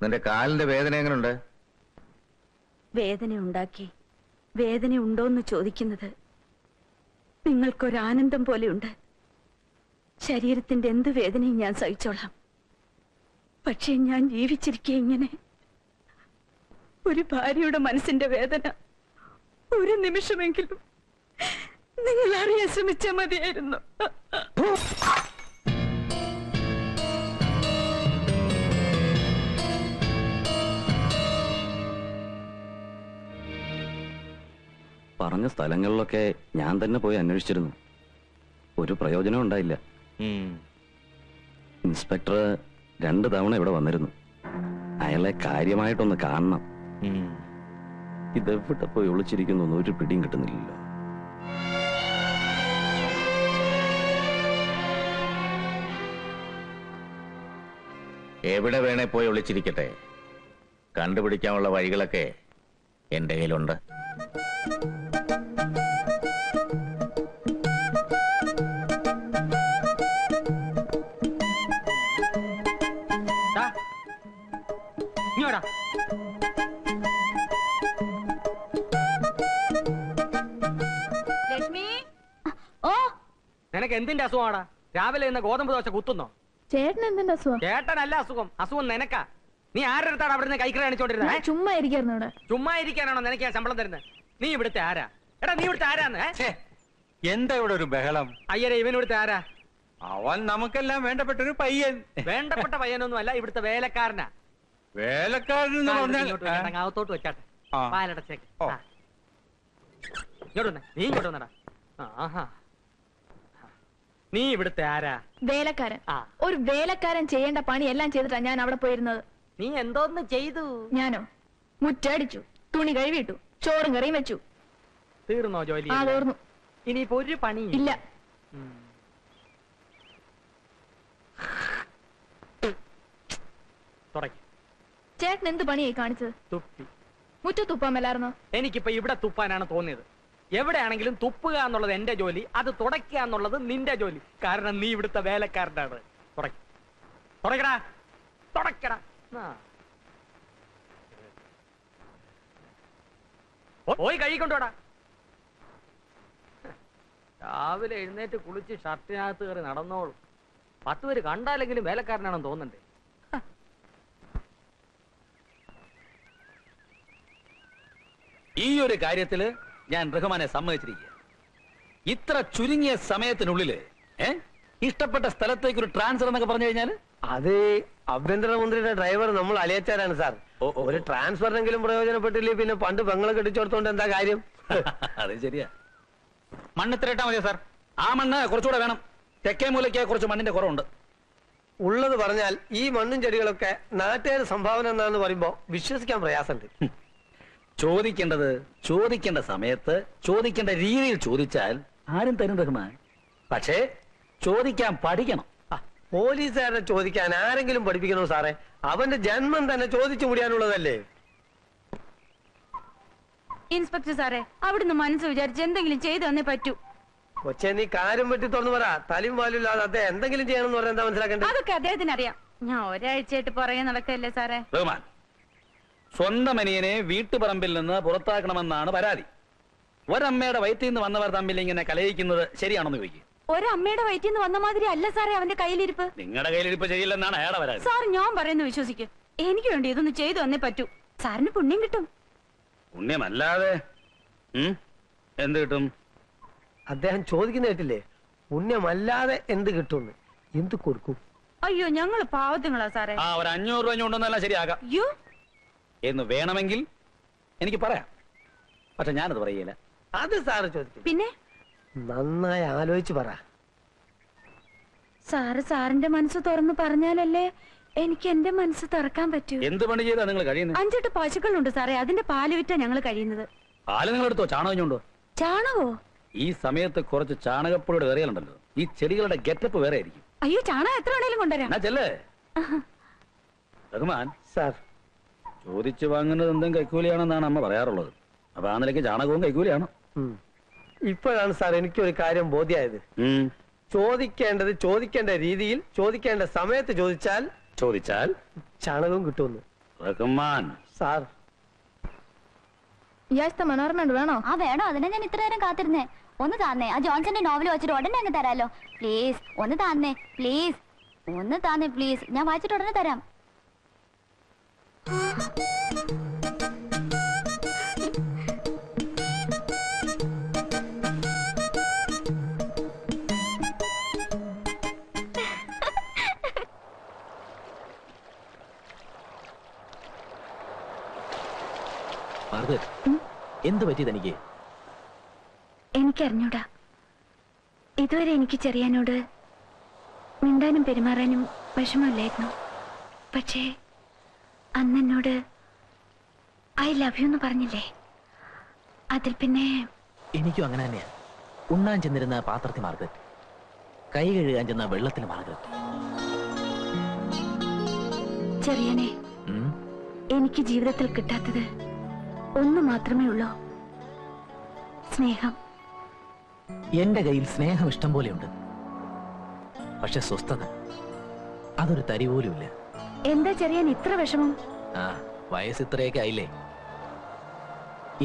നിന്റെ കാലിന്റെ വേദന എങ്ങനെയുണ്ട്? വേദന ഉണ്ടാക്കി വേദന ഉണ്ടോന്ന് ചോദിക്കുന്നത് നിങ്ങൾക്കൊരാനന്ദം പോലെയുണ്ട്. ശരീരത്തിന്റെ എന്ത് വേദനയും ഞാൻ സഹിച്ചോളാം. പക്ഷേ ഞാൻ ജീവിച്ചിരിക്കെ ഇങ്ങനെ ഒരു ഭാര്യയുടെ മനസ്സിന്റെ വേദന ഒരു നിമിഷമെങ്കിലും നിങ്ങൾ അറിയാൻ ശ്രമിച്ചാൽ മതിയായിരുന്നു. പറഞ്ഞ സ്ഥലങ്ങളിലൊക്കെ ഞാൻ തന്നെ പോയി അന്വേഷിച്ചിരുന്നു. ഒരു പ്രയോജനം ഉണ്ടായില്ല. ഇൻസ്പെക്ടർ 2 തവണ ഇവിടെ വന്നിരുന്നു. അയാളെ കാര്യമായിട്ടൊന്ന് കാണണം. ഇതെവിടെ പോയി ഒളിച്ചിരിക്കുന്നു ഒരു പിടിയും കിട്ടുന്നില്ലല്ലോ. എവിടെ വേണേ പോയി ഒളിച്ചിരിക്കട്ടെ, കണ്ടുപിടിക്കാനുള്ള വഴികളൊക്കെ എന്റെ കയ്യിലുണ്ട്. നിനക്ക് എന്തിന്റെ അസുഖമാടാ? രാവിലെ ഇന്ന് ഗോതമ്പ് ദോശ കുത്തുന്നോ? ചേട്ടൻ എന്തിന്റെ അസുഖം? ചേട്ടനല്ല അസുഖം, അസുഖം നിനക്കാ. നീ ആരുടെ അടുത്താണ് അവിടെ നിന്ന് കൈക്കറി കാണിച്ചോണ്ടിരുന്നത്? ചുമ്മാ ഇരിക്കായിരുന്നു ഇവിടെ. ചുമ്മാ ഇരിക്കാനാണോ നിനക്ക് ശമ്പളം തരുന്നത്? നീ ഇവിടുത്തെ ആരാ? എടാ നീ ഇവിടുത്തെ ആരാന്ന്? എന്താ ഇവിടെ ഒരു ബഹളം? അയ്യരെ, ഇവൻ ഇവിടുത്തെ ആരാ? അവൻ നമുക്കെല്ലാം വേണ്ടപ്പെട്ട ഒരു പയ്യൻ. വേണ്ടപ്പെട്ട പയ്യനൊന്നും അല്ല, ഇവിടുത്തെ വേലക്കാരനാ. വേലക്കാരൻ അകത്തോട്ട് വെച്ചാട്ടെ. പാലടച്ചേക്ക്. ഇങ്ങോട്ട് വന്നേ, നീ ഇങ്ങോട്ട് വന്നടാ. ആഹാ, നീ ഇവിടുത്തെ ആരാ? വേലക്കാരൻ. ഒരു വേലക്കാരൻ ചെയ്യേണ്ട പണി എല്ലാം ചെയ്തിട്ടാ ഞാൻ അവിടെ പോയിരുന്നത്. നീ എന്തോന്ന് ചെയ്തു? ഞാനോ? മുറ്റടിച്ചു, തുണി കഴുകിയിട്ടു, ചോറും കറിയും വെച്ചു. തീർന്നോ ജോലി? തീർന്നു. ഇനിയിപ്പോ ഒരു പണി ഇല്ല. ചേട്ടൻ എന്ത് പണിയായി കാണിച്ചത്? തുപ്പി. മുറ്റ തുപ്പാൻ മേലായിരുന്നോ? എനിക്കിപ്പോ ഇവിടെ തുപ്പാനാണ് തോന്നിയത്. എവിടെയാണെങ്കിലും തുപ്പുക എന്നുള്ളത് എന്റെ ജോലി, അത് തുടയ്ക്കുക എന്നുള്ളത് നിന്റെ ജോലി. കാരണം നീ ഇവിടുത്തെ വേലക്കാരനാണ്. തുടക്കടാ, തുടക്കടാ. പോയി കഴുകിക്കൊണ്ടോടാ. രാവിലെ എഴുന്നേറ്റ് കുളിച്ച് ഷർട്ടിനകത്ത് കയറി നടന്നോളൂ. 10 പേര് കണ്ടാലെങ്കിലും വേലക്കാരനാണെന്ന് തോന്നണ്ടേ? ഈ ഒരു കാര്യത്തില് ഞാൻ റഹ്മാനെ സമ്മതിച്ചിരിക്കുക. ഇത്ര ചുരുങ്ങിയ സമയത്തിനുള്ളില് ഇഷ്ടപ്പെട്ട സ്ഥലത്തേക്ക് ഒരു ട്രാൻസ്ഫർ എന്നൊക്കെ പറഞ്ഞു കഴിഞ്ഞാൽ അത് ആഭ്യന്തരമന്ത്രിയുടെ ഡ്രൈവർ നമ്മൾ അലിയച്ചാരാണ് സാർ. ഒരു ട്രാൻസ്ഫറിനെങ്കിലും പ്രയോജനപ്പെട്ടില്ലേ പിന്നെ പണ്ട് പെങ്ങളെ കെട്ടിച്ചോർത്തോണ്ട് എന്താ കാര്യം? അത് ശരിയാ. മണ്ണ് ഇത്ര ഇട്ടാ മതിയോ സാർ? ആ മണ്ണ് കുറച്ചുകൂടെ വേണം. തെക്കേ മൂലയ്ക്ക് കുറച്ച് മണ്ണിന്റെ കുറവുണ്ട്. ഉള്ളത് പറഞ്ഞാൽ ഈ മണ്ണും ചെടികളൊക്കെ നാട്ടുകാർ സംഭാവന എന്നാന്ന് പറയുമ്പോ വിശ്വസിക്കാൻ പ്രയാസമുണ്ട്. ചോദിക്കേണ്ടത് ചോദിക്കേണ്ട സമയത്ത് ചോദിക്കേണ്ട രീതിയിൽ ചോദിച്ചാൽ ആരും തരും റഹ്മാൻ. പക്ഷേ ചോദിക്കാൻ പഠിക്കണം. പോലീസുകാരനെ ചോദിക്കാൻ ആരെങ്കിലും പഠിപ്പിക്കണോ സാറേ? അവന്റെ ജന്മം തന്നെ ചോദിച്ചു മുടിയാനുള്ളതല്ലേ? ഇൻസ്പെക്ടർ സാറേ, അവിടുന്ന് മനസ്സ് വിചാരിച്ച് എന്തെങ്കിലും ചെയ്തു തന്നേ പറ്റൂ. കൊച്ചെ, നീ കാര്യം വെട്ടി തുറന്നു പറ. തലയും വാലില്ലാതെ അദ്ദേഹം എന്തെങ്കിലും ചെയ്യണമെന്ന് പറഞ്ഞാൽ എന്താ മനസ്സിലാക്കേണ്ടത്? അതൊക്കെ അദ്ദേഹത്തിന് അറിയാം. ഞാൻ ഒരാഴ്ചയായിട്ട് പുറകെ നടക്കല്ലേ സാറേ. റഹ്മാൻ, സ്വന്തം അനിയനെ വീട്ടുപറമ്പിൽ നിന്ന് പുറത്താക്കണമെന്നാണ് പരാതി. ഒരമ്മയുടെ വയറ്റിൽ നിന്ന് വന്നവർ തമ്മിൽ ഇങ്ങനെ കലയിക്കുന്നത് ശരിയാണെന്ന് ചോദിക്കും. ഒരമ്മയുടെ വയറ്റിൽ നിന്ന് വന്ന മാതിരി അല്ല സാറേ അവന്റെ കയ്യിലിരിപ്പ്. നിങ്ങളുടെ കയ്യിലിരിപ്പ് ശരിയില്ലെന്നാണ് അയാളെ പരാതി. സാർ, ഞാൻ പറയുന്ന വിശ്വസിക്കും. എനിക്ക് വേണ്ടി ഇതൊന്ന് ചെയ്തു തന്നേ പറ്റൂ. സാറിന് പുണ്യം കിട്ടും. പുണ്യമല്ലാതെ എന്ത് കിട്ടും? അദ്ദേഹം ചോദിക്കുന്ന കേട്ടില്ലേ? പുണ്യമല്ലാതെ എന്ത് കിട്ടും? എന്ത് കൊടുക്കും? അയ്യോ, ഞങ്ങള് പാവത്തുങ്ങളാ സാറേ. ആ, ഒരു 500 രൂപ കൊണ്ടൊന്നല്ല ശരിയാകാം. അയ്യോ എന്ന് വേണമെങ്കിൽ എനിക്ക് പറയാം. പക്ഷെ ഞാനത് പറയില്ല. അത് സാറ് ചോദിക്കും. പിന്നെ നന്നായി ആലോചിച്ച് പറ. സാറ് സാറിന്റെ മനസ്സ് തുറന്ന് പറഞ്ഞാലല്ലേ എനിക്ക് എന്റെ മനസ്സ് തുറക്കാൻ പറ്റൂ. എന്ത് പണി ചെയ്താ നിങ്ങൾ കഴിയുന്നത്? 5-8 പശുക്കളുണ്ട് സാറേ. അതിന്റെ പാല് വിറ്റാ ഞങ്ങൾ കഴിയുന്നത്. പാല് നിങ്ങൾ എടുത്തോ? ചാണകഞ്ഞുണ്ടോ? ചാണകോ? ഈ സമയത്ത് കുറച്ച് ചാണകപ്പൊടിയുടെ കറികളുണ്ടല്ലോ. ഈ ചെടികളുടെ ഗെറ്റപ്പ് വേറെ ആയിരിക്കും. അയ്യോ, ചാണകം എത്ര വേണേലും കൊണ്ടുവരാം. ചെല്ലേ റഹ്മാൻ സാർ, ചോദിച്ചു വാങ്ങുന്നത് എന്തും കൈക്കൂലിയാണെന്നാണ് അമ്മ പറയാറുള്ളത്. അപ്പൊ ആ നിലയ്ക്ക് ചാണകവും കൈക്കൂലിയാണ്. ഇപ്പോഴാണ് സാർ എനിക്കൊരു കാര്യം ബോധ്യമായത്. ചോദിക്കേണ്ടത് ചോദിക്കേണ്ട രീതിയിൽ ചോദിക്കേണ്ട സമയത്ത് ചോദിച്ചാൽ ചാണകവും കിട്ടുമെന്ന്. സാർ ഈ ആഴ്ചത്തെ മനോരമ വേണോ? ആ വേണോ, അതിനെ ഞാൻ ഇത്ര നേരം കാത്തിരുന്നേ. ഒന്ന് താന്നേ, ആ ജോൺസന്റെ നോവൽ വായിച്ചിട്ട് ഉടനെ അങ്ങ് തരാലോ. പ്ലീസ് ഒന്ന് താന്നേ, പ്ലീസ് ഒന്ന് താന്നേ, പ്ലീസ്. ഞാൻ വായിച്ചിട്ട് ഉടനെ തരാം. എന്ത് പറ്റി തനിക്ക്? എനിക്കറിഞ്ഞൂടാ. ഇതുവരെ എനിക്ക് ചെറിയാനോട് മിണ്ടാനും പെരുമാറാനും വിഷമമില്ലായിരുന്നു. പക്ഷേ അന്നെന്നോട് ഐ ലവ് യു എന്ന് പറഞ്ഞില്ലേ, അതിൽ പിന്നെ എനിക്കും അങ്ങനെ തന്നെയാ. ഉണ്ണാൻ ചെന്നിരുന്ന പാത്രത്തിൽ മാർഗരറ്റ്, കൈ കഴുകാൻ ചെന്ന വെള്ളത്തിൽ മാർഗരറ്റ്. ചെറിയാനെ, എനിക്ക് ജീവിതത്തിൽ കിട്ടാത്തത് ഒന്ന് മാത്രമേ ഉള്ളൂ, സ്നേഹം. എന്റെ കയ്യിൽ സ്നേഹം ഇഷ്ടം പോലെയുണ്ട്, പക്ഷെ സ്വസ്ഥത അതൊരു തരി പോലുമില്ല. എന്താ ചെറിയാൻ ഇത്ര വിഷമം? ആ, വയസ്സ് ഇത്രയൊക്കെ ആയില്ലേ.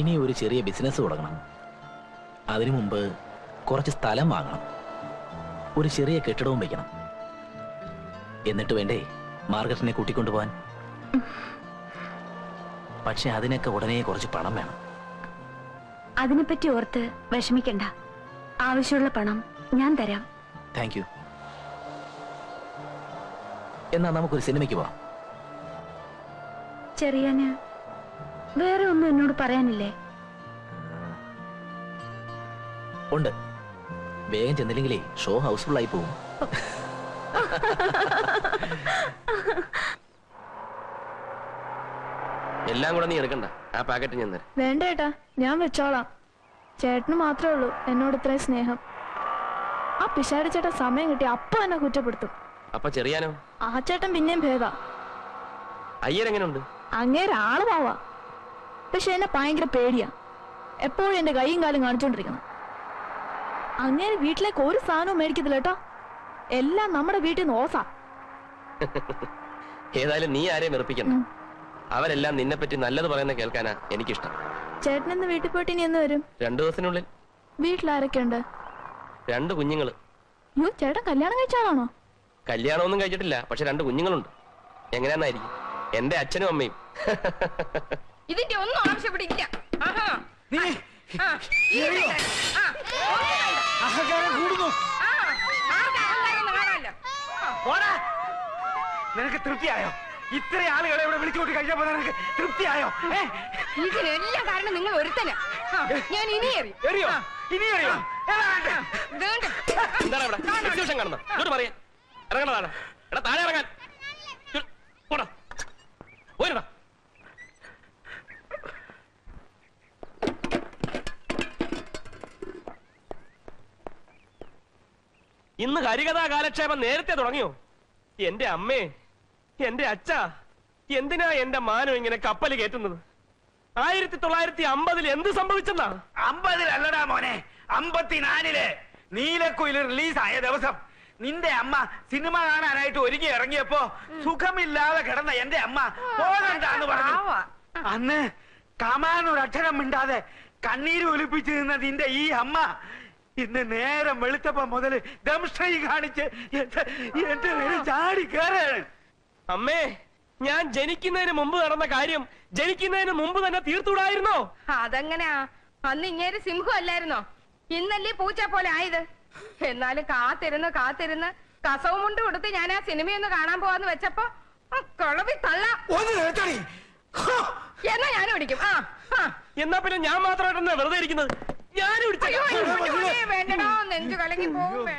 ഇനി ഒരു ചെറിയ ബിസിനസ് തുടങ്ങണം. അതിനു മുമ്പ് കുറച്ച് സ്ഥലം വാങ്ങണം, ഒരു ചെറിയ കെട്ടിടവും വയ്ക്കണം. എന്നിട്ട് വേണ്ടേ മാർഗരറ്റിനെ കൂട്ടിക്കൊണ്ടുപോവാൻ. പക്ഷെ അതിനൊക്കെ ഉടനെ കുറച്ച് പണം വേണം. അതിനെപ്പറ്റി ഓർത്ത് വിഷമിക്കണ്ട. ആവശ്യമുള്ള പണം ഞാൻ തരാം. Thank you. എന്നാ നമുക്കൊരു സിനിമയ്ക്ക് പോവാം. ചെറിയാന് വേറെ ഒന്നും എന്നോട് പറയാനില്ലേ? ഉണ്ട്. വേഗം ചെന്നില്ലെങ്കിലേ ഷോ ഹൗസ്ഫുൾ ആയി പോവും. എല്ലാം കൂടെ നീ എടുക്കണ്ട, ആ പാക്കറ്റ് ഞാൻ തരാം. വേണ്ട ഏട്ടാ, ഞാൻ വെച്ചോളാം. ചേട്ടന് മാത്രമേ ഉള്ളൂ എന്നോട് ഇത്രയും സ്നേഹം. ആ പിശാടി ചേട്ടൻ സമയം കിട്ടി അപ്പൊ എന്നെ കുറ്റപ്പെടുത്തും. അപ്പൊ ചെറിയാനോ? ആ ചേട്ടൻ പിന്നെയും ഭേദാ. അയ്യരെങ്ങനെയുണ്ട്? അങ്ങേരെ ആള് പോവാ, പക്ഷെ എന്നെ ഭയങ്കര പേടിയാ. എപ്പോഴും എന്റെ കൈയും കാലും കാണിച്ചോണ്ടിരിക്കണം. അങ്ങേര് വീട്ടിലേക്ക് ഒരു സാധനവും മേടിക്കത്തില്ല കേട്ടോ, എല്ലാം നമ്മുടെ വീട്ടിൽ നിന്ന് ഓസാ. ഏതായാലും നീ ആരെയും വെറുപ്പിക്കണ്ട. അവരെല്ലാം നിന്നെ പറ്റി നല്ലത് പറയുന്ന കേൾക്കാനാ എനിക്കിഷ്ടം. ചേട്ടൻ ഇന്ന് വീട്ടിൽ പോയിട്ട് ഇനി എന്ന് വരും? 2 ദിവസത്തിനുള്ളിൽ. വീട്ടിലാരൊക്കെ ഉണ്ട്? 2 കുഞ്ഞുങ്ങള്. യോ, ചേട്ടൻ കല്യാണം കഴിച്ചാണോ? കല്യാണമൊന്നും കഴിച്ചിട്ടില്ല, പക്ഷെ 2 കുഞ്ഞുങ്ങളുണ്ട്. എങ്ങനെയാന്നായിരിക്കും? എന്റെ അച്ഛനും അമ്മയും. ഇതിന്റെ ഒന്നും ആവശ്യപ്പെടില്ല. നിനക്ക് തൃപ്തിയായോ? ഇത്ര ആളുകളെ ഇവിടെ വിളിച്ചുകൊണ്ട് കഴിഞ്ഞപ്പോ നിനക്ക് തൃപ്തിയായോ? ഇതിനെല്ലാം കാരണം നിങ്ങൾ ഒരുത്തന. ഞാൻ ഇനി എറിയോ? ഇനി എറിയോ? എന്താണ് ഇവിടെ കൺഫ്യൂഷൻ കാണുന്നത്? ഇങ്ങോട്ട് പറയാ, ഇറങ്ങണതാണ്. എടാ താഴെ ഇറങ്ങാൻ. പോടാ, പോയിരടാ. ഇന്ന് ഹരികഥാ കാലക്ഷേപം നേരത്തെ തുടങ്ങിയോ? എന്റെ അമ്മേ, എന്റെ അച്ഛ, എന്തിനാ എന്റെ മാനം ഇങ്ങനെ കപ്പല് കയറ്റുന്നത്? 1950 എന്ത് സംഭവിച്ചെന്നാ? 50-അല്ലടാ മോനെ, 54 നീലക്കുയിൽ റിലീസായ ദിവസം നിന്റെ അമ്മ സിനിമ കാണാനായിട്ട് ഒരുങ്ങി ഇറങ്ങിയപ്പോ സുഖമില്ലാതെ കിടന്ന എന്റെ അമ്മ പോകണ്ടാന്ന് പറഞ്ഞു. അന്ന് കമാനൊരക്ഷരം മിണ്ടാതെ കണ്ണീര് ഒലിപ്പിച്ചു നിന്ന നിന്റെ ഈ അമ്മ ഇന്ന് നേരം വെളുത്തപ്പോ മുതല് ദംഷ്ട്രൈ കാണിച്ച് എന്റെ നേരെ ചാടി കയറാണ്. അമ്മേ, ഞാൻ ജനിക്കുന്നതിന് മുമ്പ് നടന്ന കാര്യം ജനിക്കുന്നതിന് മുമ്പ് തന്നെ തീർത്തുവിടായിരുന്നോ? അതെങ്ങനെയാ? അന്ന് ഇങ്ങേര് സിംഹം അല്ലായിരുന്നോ? ഇന്നല്ലേ പൂച്ച പോലെ ആയത്. എന്നാലും കാത്തിരുന്ന് കസവും കൊണ്ട് കൊടുത്ത് ഞാൻ ആ സിനിമയൊന്ന് കാണാൻ പോവാന്ന് വെച്ചപ്പോ കളവി തള്ള. എന്നാ ഞാനും പിടിക്കും. എന്നാ പിന്നെ ഞാൻ മാത്രമായിട്ടെന്നാ വെറുതെ ഇരിക്കുന്നത്? ഞാനും വേണ്ടടോ, നെഞ്ചു കലങ്ങി പോവും.